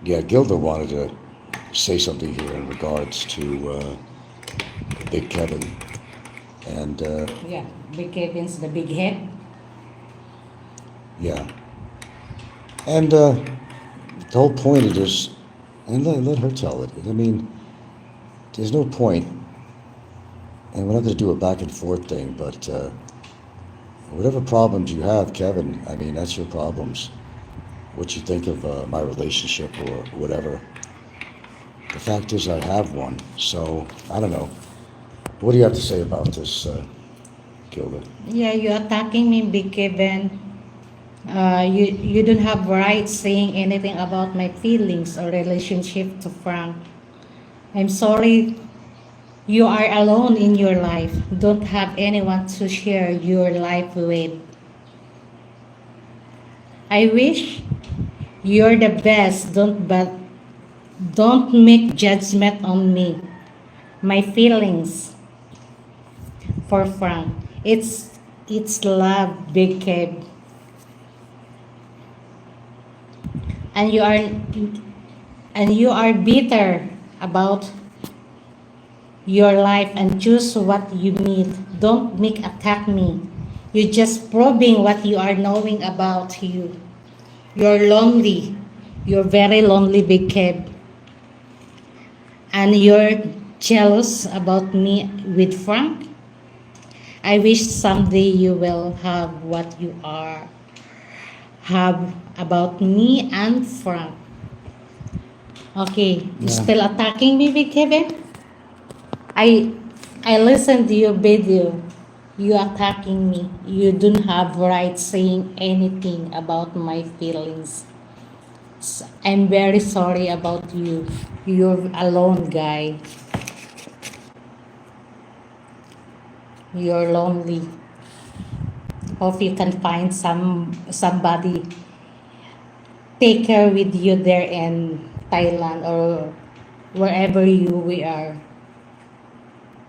Yeah, Gilda wanted to say something here in regards to Big Kevin. And Yeah, Big Kevin's the big head. yeah. And the whole point of this, and let her tell it. I mean, there's no point, and we're not going to do a back and forth thing, but whatever problems you have, Kevin, I mean, that's your problems. What you think of my relationship or whatever. The fact is, I have one. So, I don't know. What do you have to say about this, Gilda? Yeah, you attacking me, Big Kevin. You don't have right saying anything about my feelings or relationship to Frank. I'm sorry you are alone in your life. Don't have anyone to share your life with. I wish you're the best. Don't make judgment on me. My feelings for Frank. It's love, Big Kev. And you are bitter about your life and choose what you need. Don't make attack me. You're just probing what you are knowing about you. You're lonely. You're very lonely, Big Kev. And you're jealous about me with Frank. I wish someday you will have what you are have about me and Frank. Okay, you Yeah. still attacking me, Big Kevin? I I listened to your video. You attacking me. You don't have right saying anything about my feelings. I'm very sorry about you. You're alone, guy. You're lonely. Hope you can find somebody take care with you there in Thailand or wherever we are.